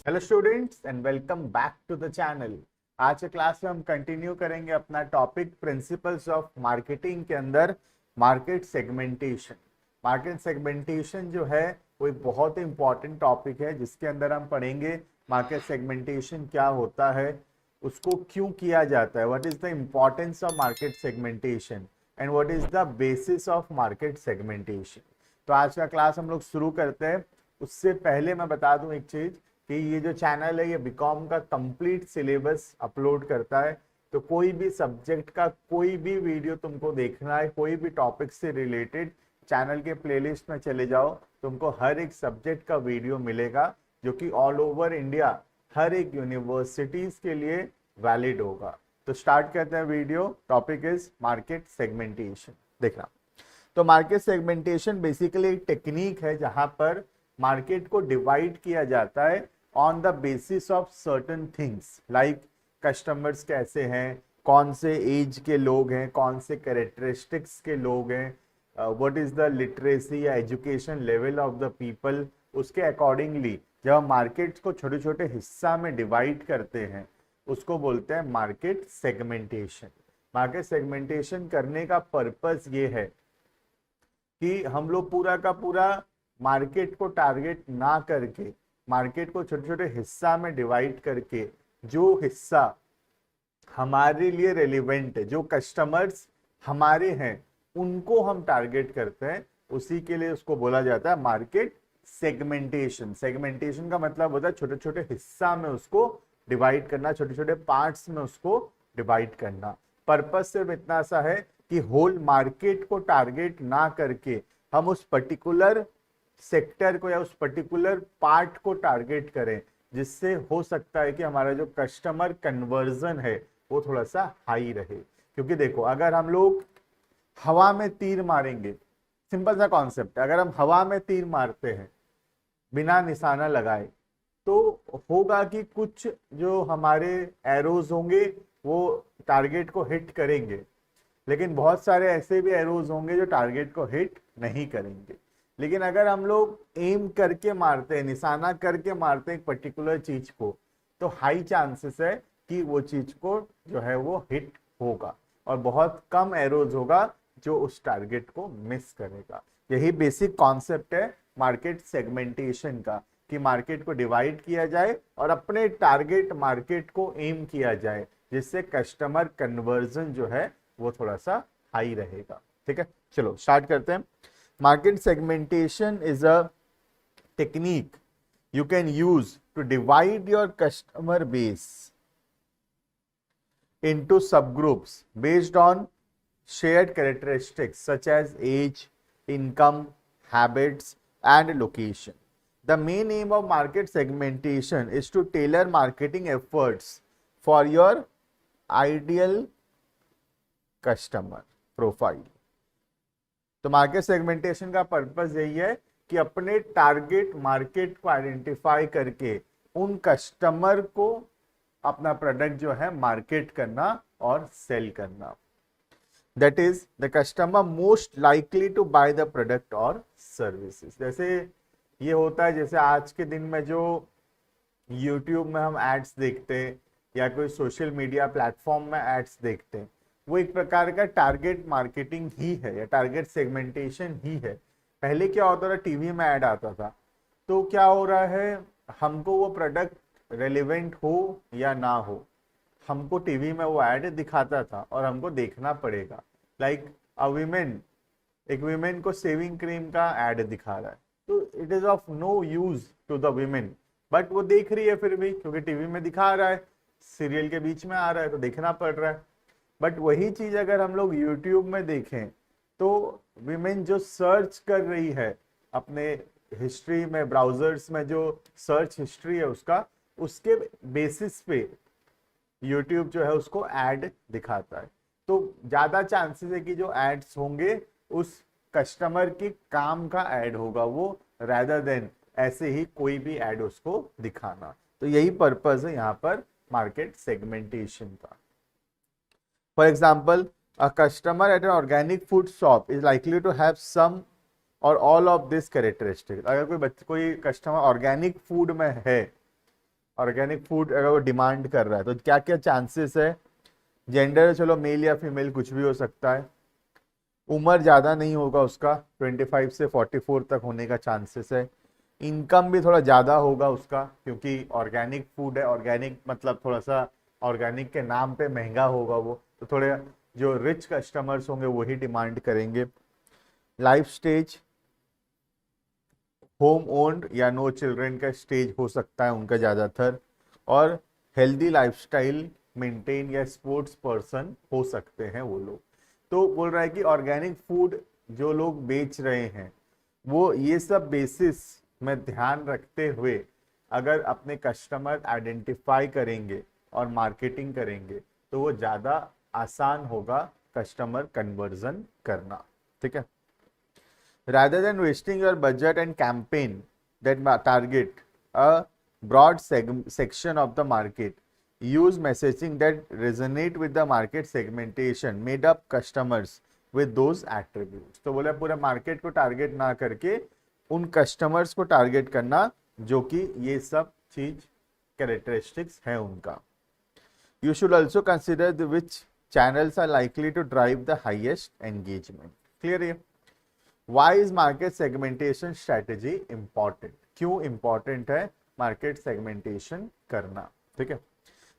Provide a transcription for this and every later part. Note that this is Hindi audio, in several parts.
Hello students and welcome back to the channel. आज के क्लास में हम कंटिन्यू करेंगे अपना टॉपिक प्रिंसिपल्स ऑफ मार्केटिंग के अंदर मार्केट सेगमेंटेशन। मार्केट सेगमेंटेशन जो है वो एक बहुत ही इंपॉर्टेंट टॉपिक है जिसके अंदर हम पढ़ेंगे मार्केट सेगमेंटेशन क्या होता है, उसको क्यों किया जाता है, what is the importance of market segmentation and what is the basis of market segmentation. तो आज का क्लास हम लोग शुरू करते हैं। उससे पहले मैं बता दूं एक चीज कि ये जो चैनल है ये बीकॉम का कंप्लीट सिलेबस अपलोड करता है। तो कोई भी सब्जेक्ट का कोई भी वीडियो तुमको देखना है, कोई भी टॉपिक से रिलेटेड, चैनल के प्लेलिस्ट में चले जाओ, तुमको हर एक सब्जेक्ट का वीडियो मिलेगा जो कि ऑल ओवर इंडिया हर एक यूनिवर्सिटीज के लिए वैलिड होगा। तो स्टार्ट करते हैं video. Topic is market segmentation. देखना, तो मार्केट सेगमेंटेशन बेसिकली एक टेक्निक है जहां पर मार्केट को डिवाइड किया जाता है on the basis of certain things like customers कैसे हैं, कौन से एज के लोग हैं, कौन से कैरेक्टरिस्टिक्स के लोग हैं, व्हाट इज द लिटरेसी या education level of the people. उसके अकॉर्डिंगली जब हम मार्केट को छोटे छोटे हिस्सा में डिवाइड करते हैं उसको बोलते हैं मार्केट सेगमेंटेशन। मार्केट सेगमेंटेशन करने का पर्पस ये है कि हम लोग पूरा का पूरा मार्केट को टारगेट ना करके मार्केट को छोटे छोटे हिस्सा में डिवाइड करके जो हिस्सा हमारे लिए रेलिवेंट है, जो कस्टमर्स हमारे हैं उनको हम टारगेट करते हैं, उसी के लिए उसको बोला जाता है मार्केट सेगमेंटेशन। सेगमेंटेशन का मतलब होता है छोटे छोटे हिस्सा में उसको डिवाइड करना, छोटे छोटे पार्ट्स में उसको डिवाइड करना। पर्पस सिर्फ इतना सा है कि होल मार्केट को टारगेट ना करके हम उस पर्टिकुलर सेक्टर को या उस पर्टिकुलर पार्ट को टारगेट करें, जिससे हो सकता है कि हमारा जो कस्टमर कन्वर्जन है वो थोड़ा सा हाई रहे। क्योंकि देखो, अगर हम लोग हवा में तीर मारेंगे, सिंपल सा कॉन्सेप्ट है, अगर हम हवा में तीर मारते हैं बिना निशाना लगाए तो होगा कि कुछ जो हमारे एरोज होंगे वो टारगेट को हिट करेंगे, लेकिन बहुत सारे ऐसे भी एरोज होंगे जो टारगेट को हिट नहीं करेंगे। लेकिन अगर हम लोग एम करके मारते हैं, निशाना करके मारते हैं एक पर्टिकुलर चीज को, तो हाई चांसेस है कि वो चीज को जो है वो हिट होगा और बहुत कम एरोज होगा जो उस टारगेट को मिस करेगा। यही बेसिक कॉन्सेप्ट है मार्केट सेगमेंटेशन का, कि मार्केट को डिवाइड किया जाए और अपने टारगेट मार्केट को एम किया जाए, जिससे कस्टमर कन्वर्जन जो है वो थोड़ा सा हाई रहेगा। ठीक है, चलो स्टार्ट करते हैं। Market segmentation is a technique you can use to divide your customer base into subgroups based on shared characteristics such as age, income, habits, and location. The main aim of market segmentation is to tailor marketing efforts for your ideal customer profile. तो मार्केट सेगमेंटेशन का पर्पस यही है कि अपने टारगेट मार्केट को आइडेंटिफाई करके उन कस्टमर को अपना प्रोडक्ट जो है मार्केट करना और सेल करना। That is the customer most likely to buy the product or services. जैसे ये होता है, जैसे आज के दिन में जो यूट्यूब में हम एड्स देखते हैं या कोई सोशल मीडिया प्लेटफॉर्म में एड्स देखते हैं, वो एक प्रकार का टारगेट मार्केटिंग ही है या टारगेट सेगमेंटेशन ही है। पहले क्या होता था, टीवी में ऐड आता था, तो क्या हो रहा है, हमको वो प्रोडक्ट रेलेवेंट हो या ना हो, हमको टीवी में वो ऐड दिखाता था और हमको देखना पड़ेगा। लाइक अ वीमेन, एक वीमेन को सेविंग क्रीम का ऐड दिखा रहा है, तो it is of no use to the women, but वो देख रही है फिर भी, क्योंकि टीवी में दिखा रहा है, सीरियल के बीच में आ रहा है तो देखना पड़ रहा है। बट वही चीज अगर हम लोग यूट्यूब में देखें तो विमेन जो सर्च कर रही है अपने हिस्ट्री में, ब्राउजर्स में जो सर्च हिस्ट्री है उसका, उसके बेसिस पे यूट्यूब जो है उसको ऐड दिखाता है। तो ज्यादा चांसेस है कि जो एड्स होंगे उस कस्टमर की काम का ऐड होगा वो, rather देन ऐसे ही कोई भी ऐड उसको दिखाना। तो यही पर्पस है यहाँ पर मार्केट सेगमेंटेशन का। For example, a customer at an organic food shop is likely to have some or all of this characteristics. अगर कोई कस्टमर ऑर्गेनिक फूड में है ऑर्गेनिक फूड अगर वो डिमांड कर रहा है तो क्या क्या चांसेस है? जेंडर चलो मेल या फीमेल कुछ भी हो सकता है। उम्र ज़्यादा नहीं होगा उसका, 25 से 44 तक होने का चांसेस है। इनकम भी थोड़ा ज़्यादा होगा उसका, क्योंकि ऑर्गेनिक फूड है, ऑर्गेनिक मतलब थोड़ा सा ऑर्गेनिक के नाम पे महंगा होगा वो, तो थोड़े जो रिच कस्टमर्स होंगे वही डिमांड करेंगे। लाइफ स्टेज होम ओन्ड या नो चिल्ड्रन का स्टेज हो सकता है उनका ज़्यादातर, और हेल्दी लाइफस्टाइल मेंटेन या स्पोर्ट्स पर्सन हो सकते हैं वो लोग। तो बोल रहा है कि ऑर्गेनिक फूड जो लोग बेच रहे हैं वो ये सब बेसिस में ध्यान रखते हुए अगर अपने कस्टमर आइडेंटिफाई करेंगे और मार्केटिंग करेंगे तो वो ज़्यादा आसान होगा कस्टमर कन्वर्जन करना। ठीक है। Rather than wasting your budget and campaign that target a broad section of the market, use messaging that resonate with the market segmentation made up customers with those attributes. तो बोला पूरा मार्केट को टारगेट ना करके उन कस्टमर्स को टारगेट करना जो कि ये सब चीज कैरेक्टरिस्टिक्स है उनका। You should also consider which channels are likely to drive the highest engagement. Clear है? Why is market segmentation strategy important? क्यों important है market segmentation करना? ठीक है।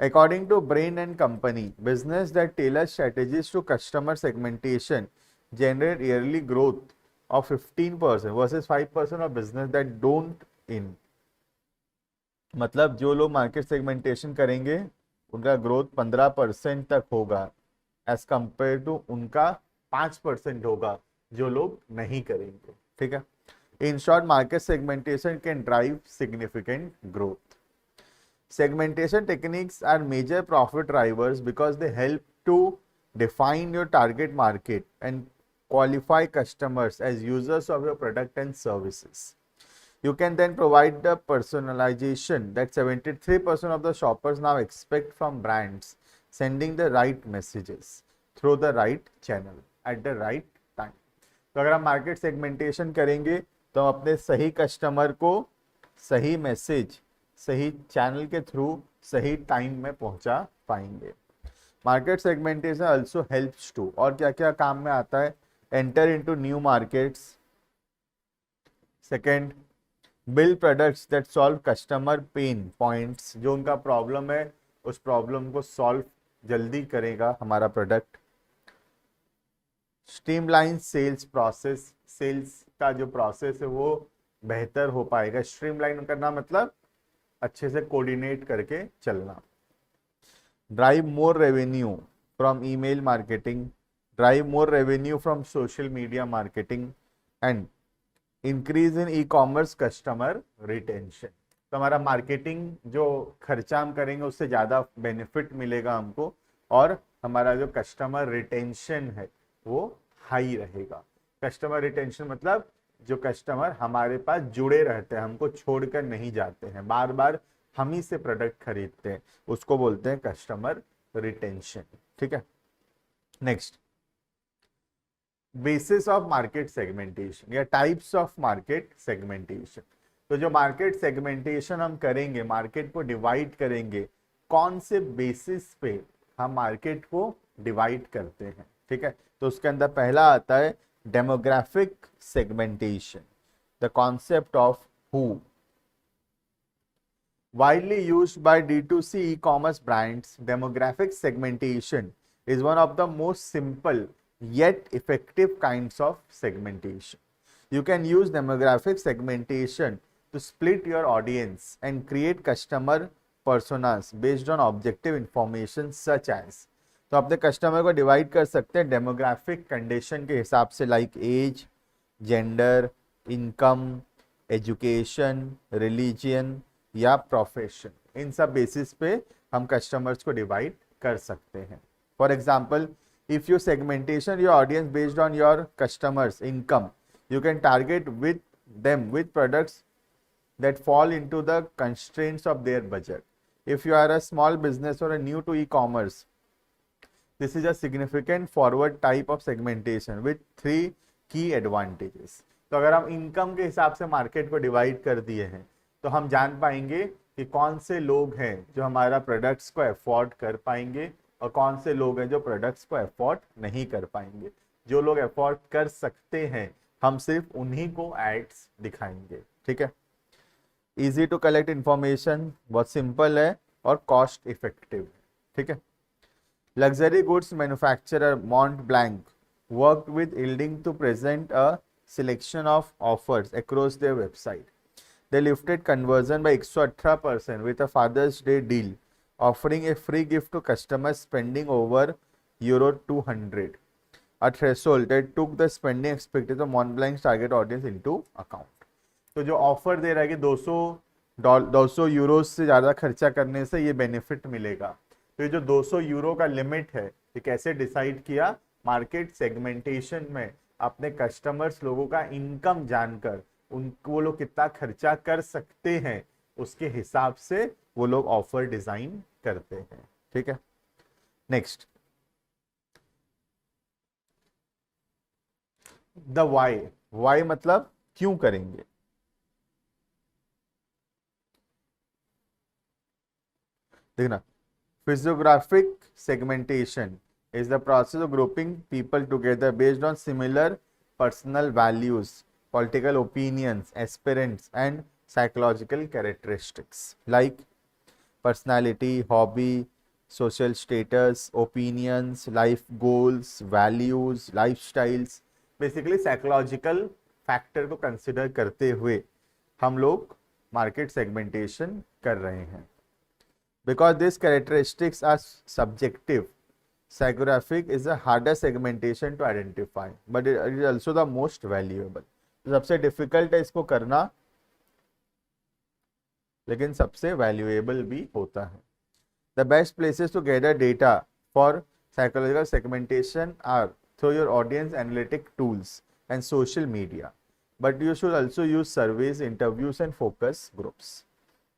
According to Brain and Company, business that tailor strategies to customer segmentation generate yearly growth of 15% versus 5% of business that don't in. मतलब जो लोग मार्केट सेगमेंटेशन करेंगे उनका ग्रोथ 15% तक होगा एज कंपेयर टू उनका 5% होगा जो लोग नहीं करेंगे। ठीक है। In short market segmentation can drive significant growth. Segmentation techniques are major profit drivers because they help to define your target market and qualify customers as users of your product and services. You can then provide the personalization that 73% of the shoppers now expect from brands, sending the right messages through the right channel at the right time. तो अगर हम मार्केट सेगमेंटेशन करेंगे तो हम अपने सही कस्टमर को सही मैसेज सही चैनल के थ्रू सही टाइम में पहुंचा पाएंगे। Market segmentation also helps to, और क्या क्या काम में आता है? Enter into new markets. Second, build products that solve customer pain points, जो उनका प्रॉब्लम है उस प्रॉब्लम को सॉल्व जल्दी करेगा हमारा product. Streamline sales process, sales का जो प्रोसेस है वो बेहतर हो पाएगा। स्ट्रीमलाइन करना मतलब अच्छे से कोऑर्डिनेट करके चलना। Drive more revenue from email marketing, drive more revenue from social media marketing and increase in e commerce customer retention. तो हमारा मार्केटिंग जो खर्चा हम करेंगे उससे ज़्यादा बेनिफिट मिलेगा हमको, और हमारा जो कस्टमर रिटेंशन है वो हाई रहेगा। कस्टमर रिटेंशन मतलब जो कस्टमर हमारे पास जुड़े रहते हैं, हमको छोड़कर नहीं जाते हैं, बार बार हम ही से प्रोडक्ट खरीदते हैं, उसको बोलते हैं कस्टमर रिटेंशन। ठीक है। Next, basis of market segmentation या टाइप्स ऑफ मार्केट सेगमेंटेशन। तो जो मार्केट सेगमेंटेशन हम करेंगे, मार्केट को डिवाइड करेंगे, कौन से बेसिस पे हम मार्केट को डिवाइड करते हैं। ठीक है। तो उसके अंदर पहला आता है demographic segmentation, the concept of who. Widely used by D2C e-commerce brands, demographic segmentation is one of the most simple yet effective kinds of segmentation. You can use demographic segmentation to split your audience and create customer personas based on objective information such as, तो अपने कस्टमर को डिवाइड कर सकते हैं डेमोग्राफिक कंडीशन के हिसाब से, like age, gender, income, education, religion या प्रोफेशन। इन सब बेसिस पे हम कस्टमर्स को डिवाइड कर सकते हैं। For example, if you segmentation your audience based on your customers income, you can target with them with products that fall into the constraints of their budget. If you are a small business or a new to e-commerce, this is a significant forward type of segmentation with 3 key advantages. तो अगर हम इनकम के हिसाब से मार्केट को डिवाइड कर दिए हैं तो हम जान पाएंगे कि कौन से लोग हैं जो हमारा प्रोडक्ट्स को अफोर्ड कर पाएंगे और कौन से लोग हैं जो प्रोडक्ट्स को अफोर्ड नहीं कर पाएंगे। जो लोग अफोर्ड कर सकते हैं हम सिर्फ उन्हीं को एड्स दिखाएंगे। ठीक है, इजी टू कलेक्ट इंफॉर्मेशन, बहुत सिंपल है और कॉस्ट इफेक्टिव। ठीक है, luxury goods manufacturer Mont Blanc worked with yielding to present a selection of offers across their website. They lifted conversion by 118% with a Father's Day deal, offering a free gift to customers spending over euro 200, a threshold that took the spending expected of Montblanc's target audience into account. तो जो ऑफर दे रहा है कि 200 यूरो से ज़्यादा खर्चा करने से ये बेनिफिट मिलेगा, तो ये जो 200 यूरो का लिमिट है ये कैसे डिसाइड किया? मार्केट सेगमेंटेशन में अपने कस्टमर्स लोगों का इनकम जानकर उनको वो लोग कितना खर्चा कर सकते हैं उसके हिसाब से वो लोग ऑफर डिजाइन करते हैं। ठीक है, नेक्स्ट द वाई। वाई मतलब क्यों करेंगे। देखना, physiographic segmentation is the process of grouping people together based on similar personal values, political opinions, aspirants, and psychological characteristics like personality, hobby, social status, opinions, life goals, values, lifestyles. Basically psychological factor को consider करते हुए हम लोग market segmentation कर रहे हैं। Because these characteristics are subjective, psychographic is a harder segmentation to identify, but it is also the most valuable. सबसे डिफिकल्ट है इसको करना, लेकिन सबसे वैल्यूएबल भी होता है। The best places to gather data for psychological segmentation are through your audience analytic tools and social media, but you should also use surveys, interviews and focus groups.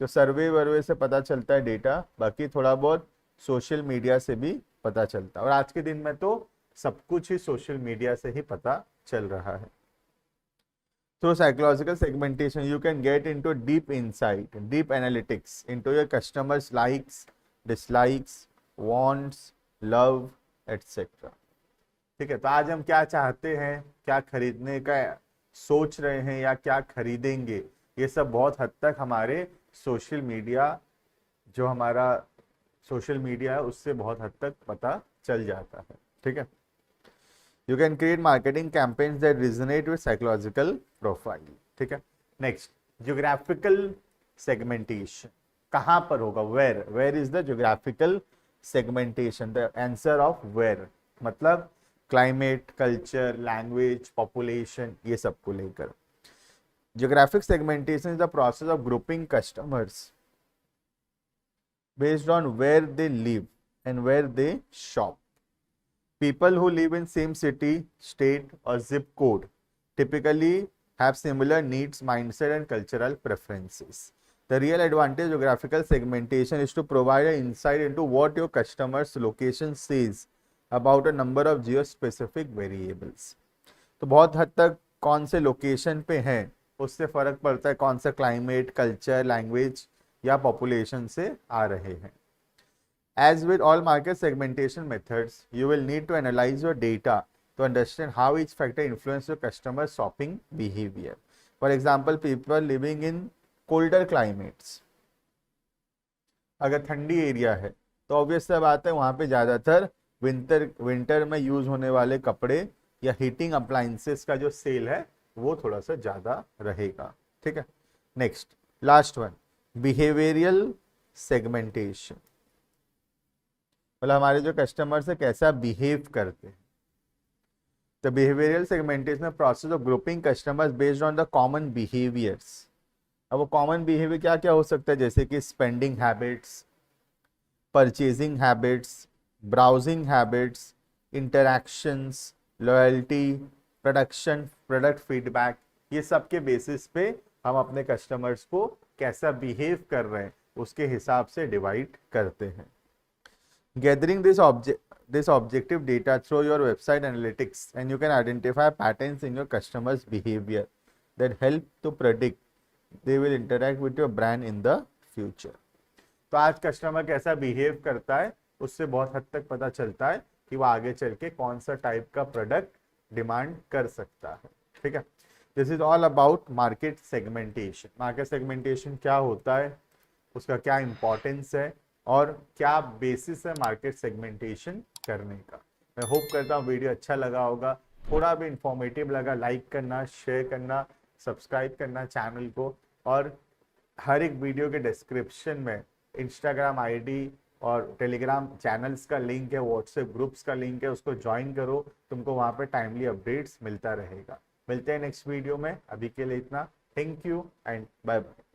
तो सर्वे वर्वे से पता चलता है डेटा, बाकी थोड़ा बहुत सोशल मीडिया से भी पता चलता है, और आज के दिन में तो सब कुछ ही सोशल मीडिया से ही पता चल रहा है। Through psychological segmentation, you can get into deep insight, deep analytics into your customers' likes, dislikes, wants, love, etc. ठीक है, तो आज हम क्या चाहते हैं, क्या खरीदने का सोच रहे हैं या क्या खरीदेंगे, ये सब बहुत हद तक हमारे सोशल मीडिया, जो हमारा सोशल मीडिया है उससे बहुत हद तक पता चल जाता है। ठीक है, you can create marketing campaigns that resonate with psychological profile. ठीक है, नेक्स्ट ज्योग्राफिकल सेगमेंटेशन कहाँ पर होगा? Where. Where is the geographical segmentation? The answer of where मतलब क्लाइमेट, कल्चर, लैंग्वेज, पॉपुलेशन, ये सब को लेकर। Geographic segmentation is the process of grouping customers based on where they live and where they shop. People who live in same city, state or zip code typically have similar needs, mindset and cultural preferences. The real advantage of geographical segmentation is to provide an insight into what your customer's location says about a number of geospecific variables. तो बहुत हद तक कौन से लोकेशन पे हैं उससे फर्क पड़ता है कौन सा क्लाइमेट, कल्चर, लैंग्वेज या पॉपुलेशन से आ रहे हैं। As with all market segmentation methods, you will need to analyze your data to understand how each factor influences your customer shopping behavior. For example, people living in colder climates, अगर ठंडी एरिया है तो ऑब्वियस सा बात है वहाँ पे ज़्यादातर विंटर में यूज होने वाले कपड़े या हीटिंग अप्लायंसेस का जो सेल है वो थोड़ा सा ज़्यादा रहेगा। ठीक है, next last one, behavioural segmentation, मतलब हमारे जो कस्टमर्स है कैसा बिहेव करते हैं। तो behavioural segmentation process of grouping customers based on the common behaviours. अब वो कॉमन बिहेवियर क्या क्या हो सकता है, जैसे कि spending habits, purchasing habits, browsing habits, interactions, loyalty, product feedback, ये सब के बेसिस पे हम अपने कस्टमर्स को कैसा बिहेव कर रहे हैं उसके हिसाब से डिवाइड करते हैं। Gathering this objective data through your website analytics and you can identify patterns in your customers behavior that help to predict they will interact with your brand in the future. तो आज कस्टमर कैसा बिहेव करता है उससे बहुत हद तक पता चलता है कि वो आगे चल के कौन सा टाइप का प्रोडक्ट डिमांड कर सकता है। ठीक है, this is all about market segmentation. Market segmentation क्या होता है, उसका क्या इंपॉर्टेंस है और क्या बेसिस है मार्केट सेगमेंटेशन करने का। मैं होप करता हूँ वीडियो अच्छा लगा होगा, थोड़ा भी इंफॉर्मेटिव लगा, लाइक करना, शेयर करना, सब्सक्राइब करना चैनल को। और हर एक वीडियो के डिस्क्रिप्शन में इंस्टाग्राम आईडी और टेलीग्राम चैनल्स का लिंक है, व्हाट्सएप ग्रुप्स का लिंक है, उसको ज्वाइन करो, तुमको वहाँ पे टाइमली अपडेट्स मिलता रहेगा। मिलते हैं नेक्स्ट वीडियो में, अभी के लिए इतना। Thank you and bye bye.